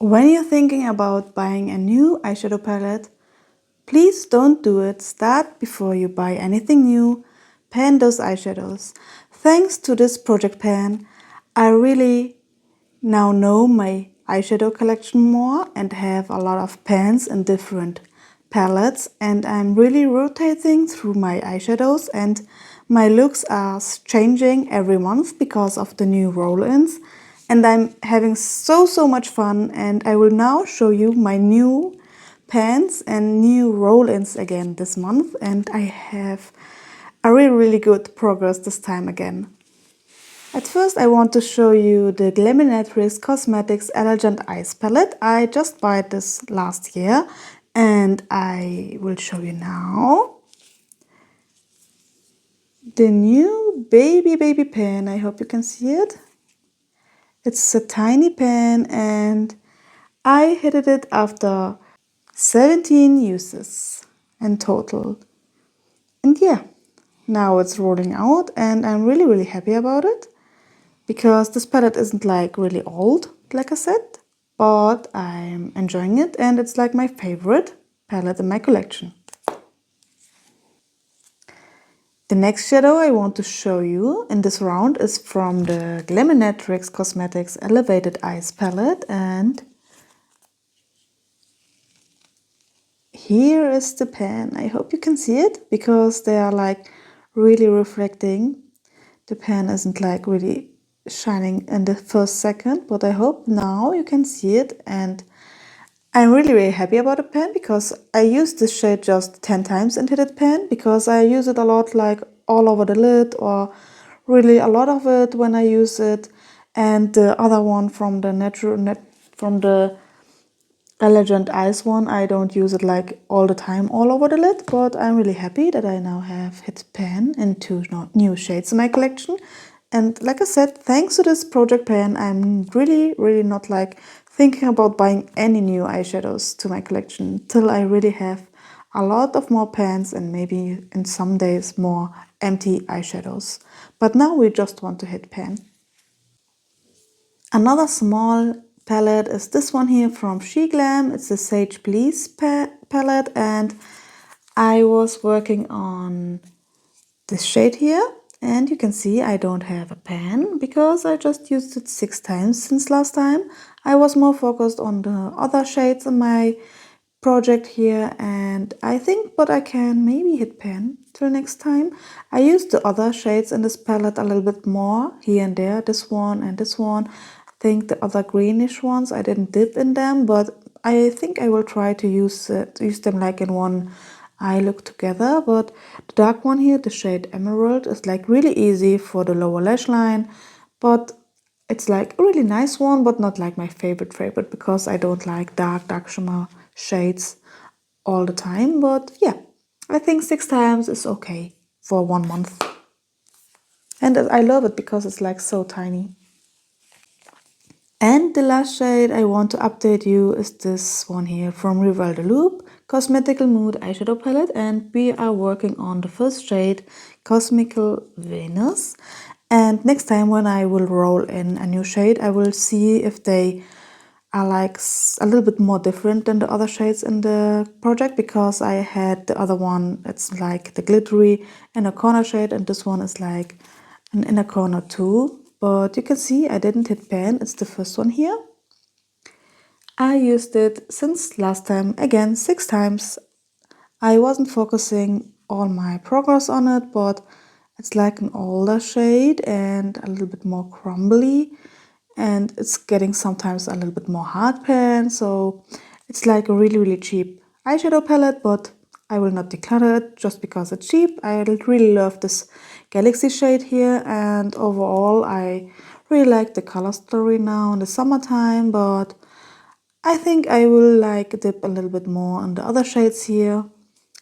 When you're thinking about buying a new eyeshadow palette, please don't do it. Start before you buy anything new. Pan those eyeshadows. Thanks to this project pan, I really now know my eyeshadow collection more and have a lot of pans in different palettes, and I'm really rotating through my eyeshadows, and my looks are changing every month because of the new roll-ins, and I'm having so much fun. And I will now show you my new pans and new roll-ins again this month, and I have a really good progress this time again. At first I want to show you the Glaminatrix Cosmetics Elegant Eyes Palette. I just bought this last year and I will show you now the new baby pen. I hope you can see it. It's a tiny pen and I hit it after 17 uses in total. And yeah, now it's rolling out and I'm really happy about it. Because this palette isn't like really old, like I said, but I'm enjoying it and it's like my favorite palette in my collection. The next shadow I want to show you in this round is from the Glaminatrix Cosmetics Elevated Eyes palette, and here is the pen. I hope you can see it because they are like really reflecting. The pen isn't like really shining in the first second, but I hope now you can see it, and I'm really happy about the pen because I used this shade just 10 times into that pen because I use it a lot, like all over the lid, or really a lot of it when I use it. And the other one from the Elegant Eyes one, I don't use it like all the time all over the lid, but I'm really happy that I now have hit pen in two new shades in my collection. And like I said, thanks to this project pen, I'm really not like thinking about buying any new eyeshadows to my collection till I really have a lot of more pans and maybe in some days more empty eyeshadows. But now we just want to hit pan. Another small palette is this one here from She Glam. It's a Sage Please palette, and I was working on this shade here, and you can see I don't have a pan because I just used it 6 times since last time. I was more focused on the other shades in my project here, and I think but I can maybe hit pan till next time. I used the other shades in this palette a little bit more here and there, this one and this one. I think the other greenish ones I didn't dip in them, but I think I will try to use them like in one eye look together. But the dark one here, the shade Emerald, is like really easy for the lower lash line, but it's like a really nice one, but not like my favorite because I don't like dark shimmer shades all the time. But yeah, I think 6 times is okay for 1 month. And I love it because it's like so tiny. And the last shade I want to update you is this one here from Rival de Loop Cosmetical Mood eyeshadow palette, and we are working on the first shade, Cosmical Venus. And next time when I will roll in a new shade, I will see if they are like a little bit more different than the other shades in the project, because I had the other one, it's like the glittery inner corner shade, and this one is like an inner corner too. But you can see I didn't hit pan, it's the first one here. I used it since last time again 6 times. I wasn't focusing all my progress on it, but it's like an older shade and a little bit more crumbly, and it's getting sometimes a little bit more hard pan, so it's like a really cheap eyeshadow palette, but I will not declutter it just because it's cheap. I really love this Galaxy shade here, and overall I really like the color story now in the summertime, but I think I will like dip a little bit more on the other shades here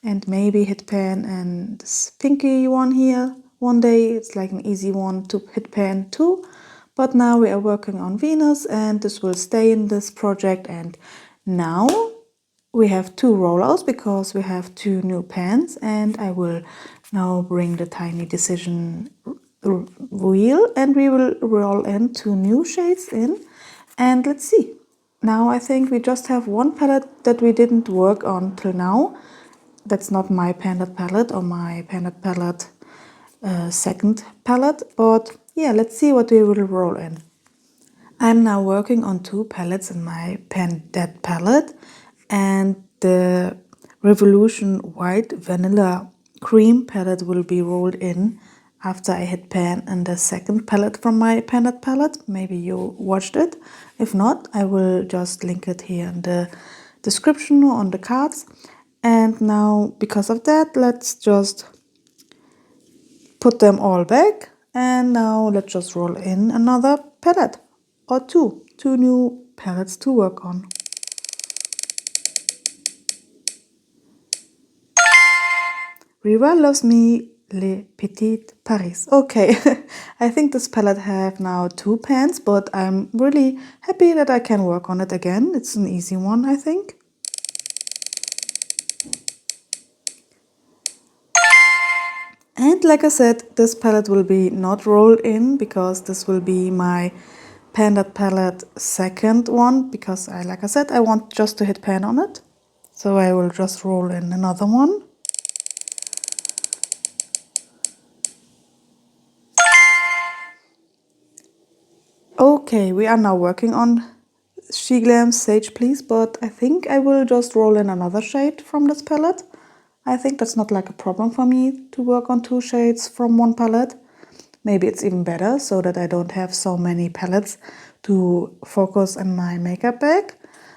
and maybe hit pan and this pinky one here one day. It's like an easy one to hit pan too. But now we are working on Venus and this will stay in this project, and now we have 2 rollouts because we have 2 new pans, and I will now bring the tiny decision wheel and we will roll in 2 new shades in, and let's see. Now I think we just have one palette that we didn't work on till now. That's not my Pandat palette or my Pandat palette second palette, but yeah, let's see what we will roll in. I'm now working on two palettes in my Pandat palette, and the Revolution White Vanilla Cream palette will be rolled in after I hit pan in the second palette from my Pandat palette. Maybe you watched it. If not, I will just link it here in the description or on the cards. And now, because of that, let's just put them all back. And now let's just roll in another palette or two new palettes to work on. Riva loves me Le Petit Paris. Okay, I think this palette have now two pans, but I'm really happy that I can work on it again. It's an easy one, I think. And like I said, this palette will be not rolled in because this will be my Pandat palette second one, because like I said, I want just to hit pan on it. So I will just roll in another one. Okay, we are now working on She Glam Sage Please, but I think I will just roll in another shade from this palette. I think that's not like a problem for me to work on two shades from one palette. Maybe it's even better so that I don't have so many palettes to focus on my makeup bag.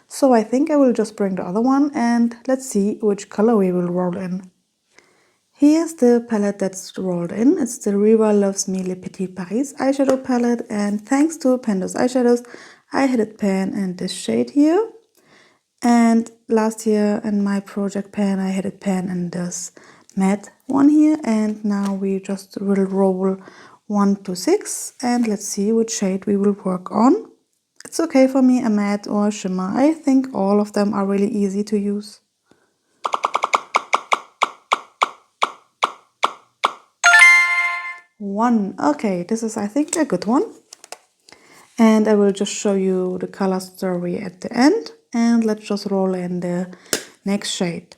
So I think I will just bring the other one and let's see which color we will roll in. Here's the palette that's rolled in. It's the Riva Loves Me Le Petit Paris eyeshadow palette, and thanks to Pando's eyeshadows, I had it pan in this shade here. And last year in my project pan, I had it pan in this matte one here, and now we just will roll 1 to 6, and let's see which shade we will work on. It's okay for me, a matte or a shimmer. I think all of them are really easy to use. 1. Okay, this is I think a good one. And I will just show you the color story at the end. And let's just roll in the next shade.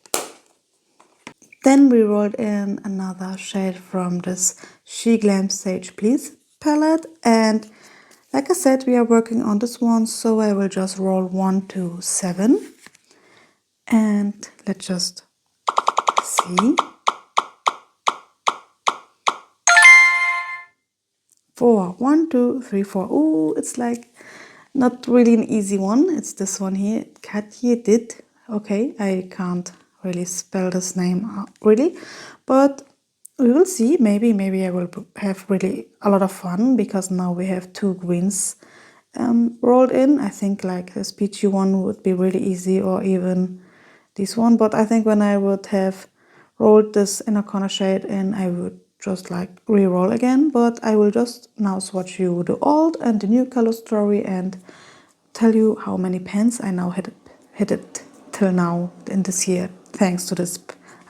Then we rolled in another shade from this She Glam Sage Please palette. And like I said, we are working on this one, so I will just roll 1 to 7. And let's just see. 4. 1, 2, 3, 4. Ooh, it's like not really an easy one. It's this one here. Katje did. Okay, I can't really spell this name really, but we will see. Maybe I will have really a lot of fun because now we have two greens rolled in. I think like this peachy one would be really easy, or even this one. But I think when I would have rolled this inner corner shade in, I would just like re-roll again. But I will just now swatch you the old and the new color story and tell you how many pans I now hit it till now in this year, thanks to this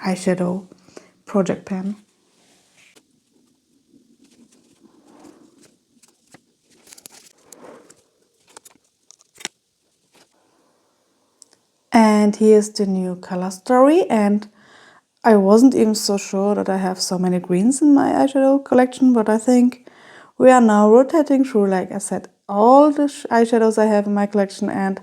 eyeshadow project pan. And here's the new color story, and I wasn't even so sure that I have so many greens in my eyeshadow collection, but I think we are now rotating through, like I said, all the eyeshadows I have in my collection, and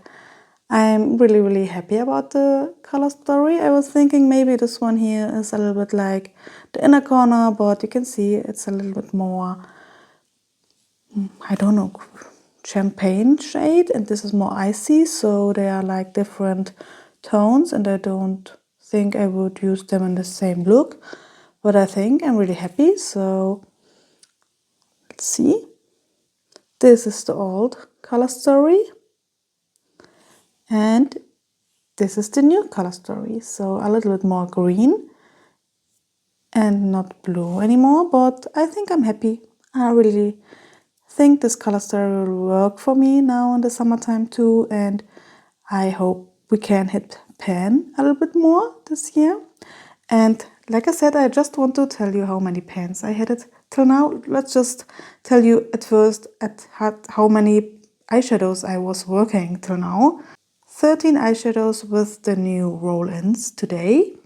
I'm really happy about the color story. I was thinking maybe this one here is a little bit like the inner corner, but you can see it's a little bit more, I don't know, champagne shade, and this is more icy, so they are like different tones, and I don't think I would use them in the same look, but I think I'm really happy. So let's see. This is the old color story, and this is the new color story, so a little bit more green and not blue anymore, but I think I'm happy. I really think this color story will work for me now in the summertime too, and I hope we can hit pan a little bit more this year. And like I said, I just want to tell you how many pans I had it till now. Let's just tell you at first how many eyeshadows I was working till now. 13 eyeshadows with the new roll-ins today.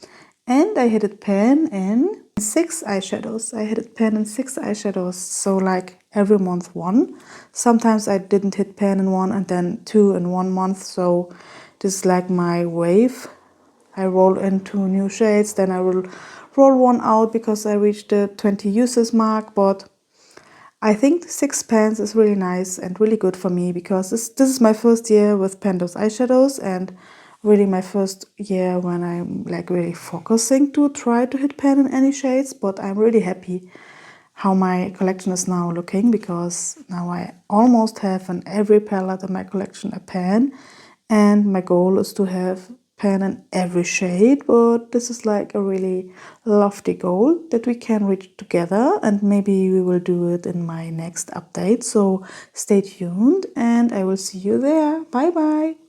And I hit it pan in 6 eyeshadows. I hit it pan in 6 eyeshadows, so like every month one. Sometimes I didn't hit pan in one and then 2 in 1 month, so this is like my wave. I roll into new shades, then I will roll one out because I reached the 20 uses mark, but I think 6 pans is really nice and really good for me because this is my first year with Pando's eyeshadows and really my first year when I'm like really focusing to try to hit pan in any shades, but I'm really happy how my collection is now looking because now I almost have in every palette in my collection a pan, and my goal is to have pan in every shade, but this is like a really lofty goal that we can reach together, and maybe we will do it in my next update. So stay tuned and I will see you there. Bye bye.